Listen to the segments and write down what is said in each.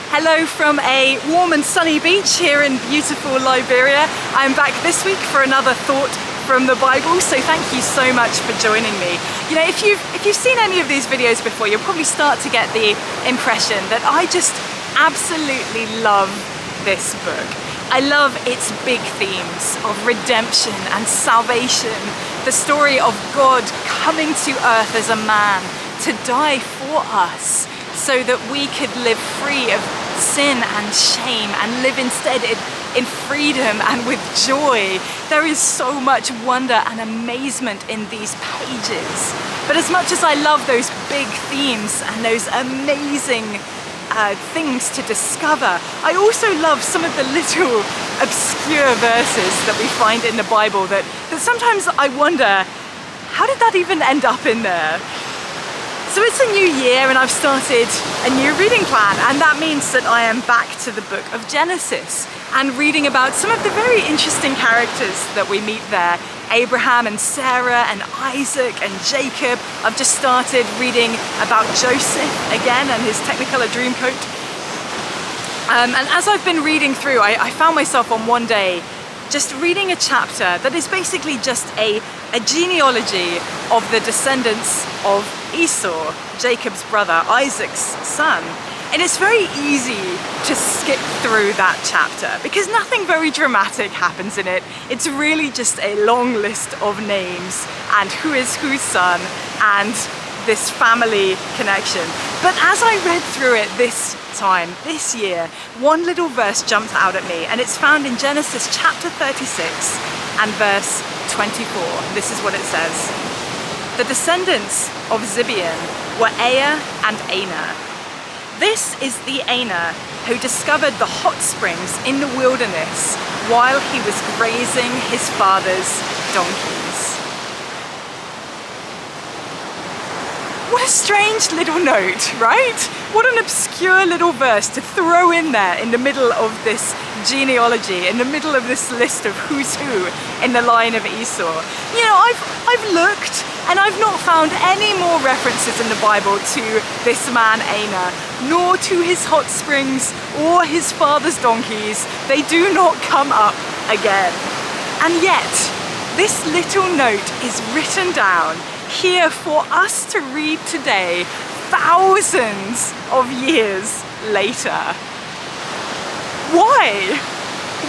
Hello from a warm and sunny beach here in beautiful Liberia. I'm back this week for another thought from the Bible, so thank you so much for joining me. You know, if you've seen any of these videos before, you'll probably start to get the impression that I just absolutely love this book. I love its big themes of redemption and salvation, the story of God coming to earth as a man to die for us, so that we could live free of sin and shame and live instead in freedom and with joy. There is so much wonder and amazement in these pages. But as much as I love those big themes and those amazing things to discover, I also love some of the little obscure verses that we find in the Bible that sometimes I wonder, how did that even end up in there? So it's a new year and I've started a new reading plan, and that means that I am back to the book of Genesis and reading about some of the very interesting characters that we meet there. Abraham and Sarah and Isaac and Jacob. I've just started reading about Joseph again and his Technicolor Dreamcoat. And as I've been reading through, I found myself on one day just reading a chapter that is basically just a genealogy of the descendants of Esau, Jacob's brother, Isaac's son. And it's very easy to skip through that chapter because nothing very dramatic happens in it. It's really just a long list of names and who is whose son and this family connection. But as I read through it this year, one little verse jumped out at me, and it's found in Genesis chapter 36 and verse 24. This is what it says. The descendants of Zibeon were Ea and Anah. This is the Anah who discovered the hot springs in the wilderness while he was grazing his father's donkeys. What a strange little note, right? What an obscure little verse to throw in there in the middle of this genealogy, in the middle of this list of who's who in the line of Esau. You know, I've looked and I've not found any more references in the Bible to this man Anah, nor to his hot springs or his father's donkeys. They do not come up again. And yet, this little note is written down here for us to read today, thousands of years later. Why?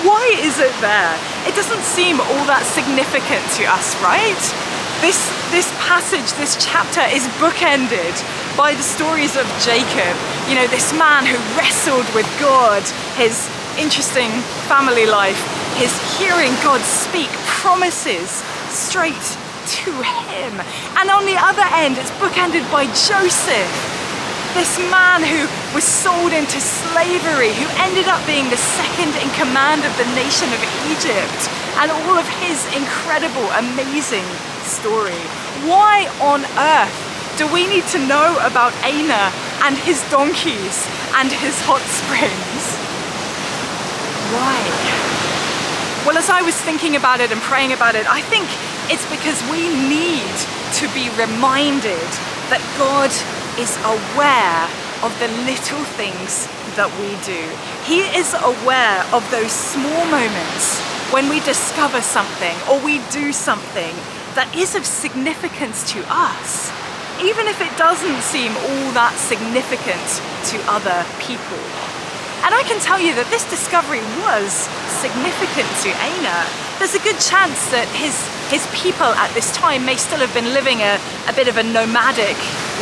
Why is it there? It doesn't seem all that significant to us, right? This passage, this chapter is bookended by the stories of Jacob, you know, this man who wrestled with God, his interesting family life, his hearing God speak promises straight to him. And on the other end, it's bookended by Joseph, this man who was sold into slavery, who ended up being the second in command of the nation of Egypt, and all of his incredible, amazing story. Why on earth do we need to know about Anah and his donkeys and his hot springs? Why? Well, as I was thinking about it and praying about it, I think it's because we need to be reminded that God is aware of the little things that we do. He is aware of those small moments when we discover something or we do something that is of significance to us, even if it doesn't seem all that significant to other people. And I can tell you that this discovery was significant to Anah. There's a good chance that his people at this time may still have been living a bit of a nomadic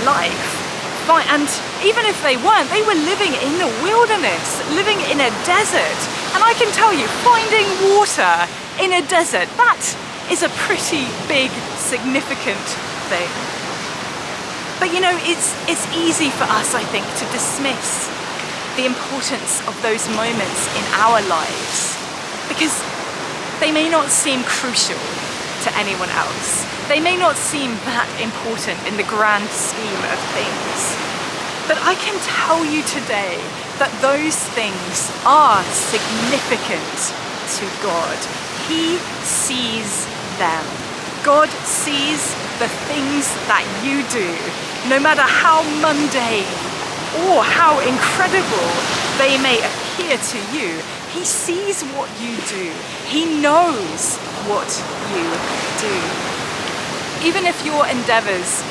life. And even if they weren't, they were living in the wilderness, living in a desert. And I can tell you, finding water in a desert, that is a pretty big, significant thing. But you know, it's easy for us, I think, to dismiss the importance of those moments in our lives because they may not seem crucial to anyone else. They may not seem that important in the grand scheme of things. But I can tell you today that those things are significant to God. He sees them. God sees the things that you do, no matter how mundane, or how incredible they may appear to you, he sees what you do. He knows what you do. Even if your endeavors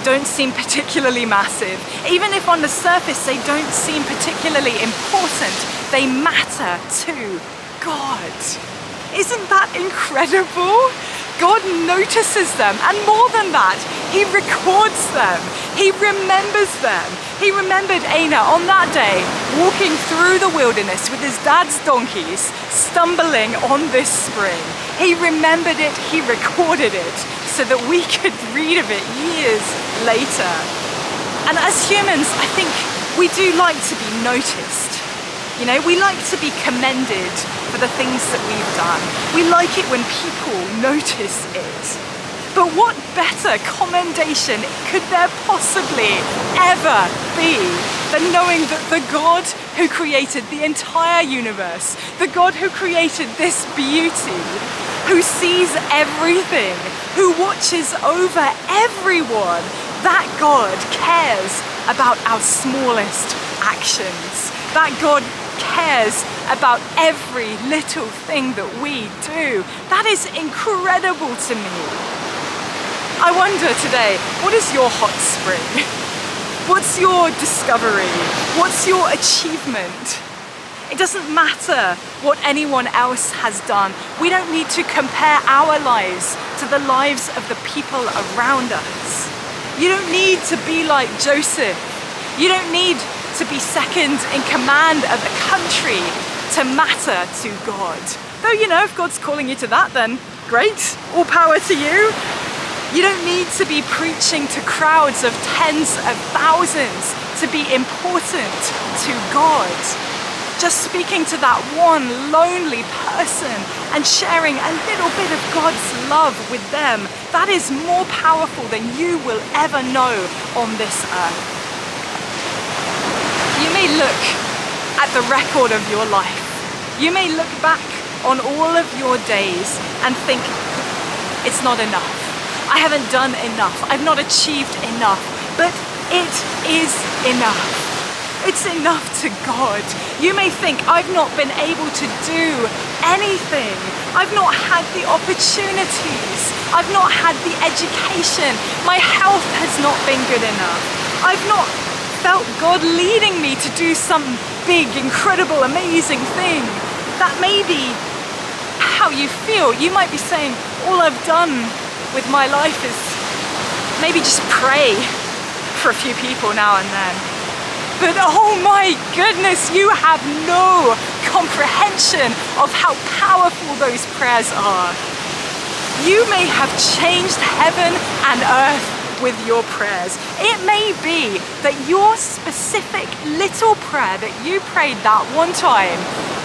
don't seem particularly massive, even if on the surface they don't seem particularly important, they matter to God. Isn't that incredible? God notices them, and more than that, he records them. He remembers them. He remembered Anah on that day, walking through the wilderness with his dad's donkeys, stumbling on this spring. He remembered it, he recorded it, so that we could read of it years later. And as humans, I think we do like to be noticed. You know, we like to be commended for the things that we've done. We like it when people notice it. But what better commendation could there possibly ever be than knowing that the God who created the entire universe, the God who created this beauty, who sees everything, who watches over everyone, that God cares about our smallest actions. That God cares about every little thing that we do. That is incredible to me. I wonder today, what is your hot spring? What's your discovery? What's your achievement? It doesn't matter what anyone else has done. We don't need to compare our lives to the lives of the people around us. You don't need to be like Joseph. You don't need to be second in command of a country to matter to God. Though, you know, if God's calling you to that, then great, all power to you. You don't need to be preaching to crowds of tens of thousands to be important to God. Just speaking to that one lonely person and sharing a little bit of God's love with them, that is more powerful than you will ever know on this earth. You may look at the record of your life. You may look back on all of your days and think, it's not enough. I haven't done enough. I've not achieved enough. But it is enough. It's enough to God. You may think, I've not been able to do anything. I've not had the opportunities. I've not had the education. My health has not been good enough. I've not felt God leading me to do some big, incredible, amazing thing. That may be how you feel. You might be saying, all I've done with my life is maybe just pray for a few people now and then. But oh my goodness, you have no comprehension of how powerful those prayers are. You may have changed heaven and earth with your prayers. It may be that your specific little prayer that you prayed that one time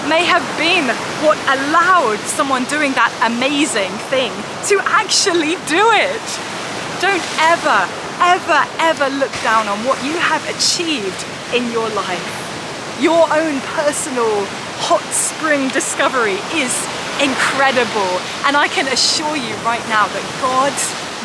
may have been what allowed someone doing that amazing thing to actually do it. Don't ever, ever, ever look down on what you have achieved in your life. Your own personal hot spring discovery is incredible, and I can assure you right now that God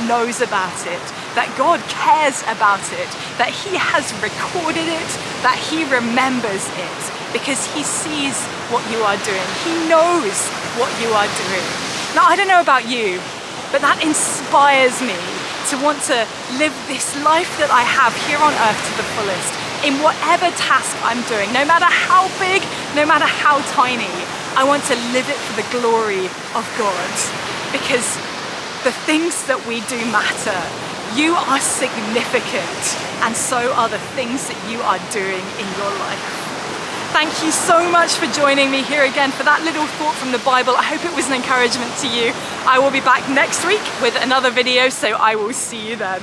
knows about it, that God cares about it, that he has recorded it, that he remembers it, because he sees what you are doing. He knows what you are doing. Now, I don't know about you, but that inspires me to want to live this life that I have here on earth to the fullest, in whatever task I'm doing, no matter how big, no matter how tiny. I want to live it for the glory of God, because the things that we do matter. You are significant, and so are the things that you are doing in your life. Thank you so much for joining me here again for that little thought from the Bible. I hope it was an encouragement to you. I will be back next week with another video, so I will see you then.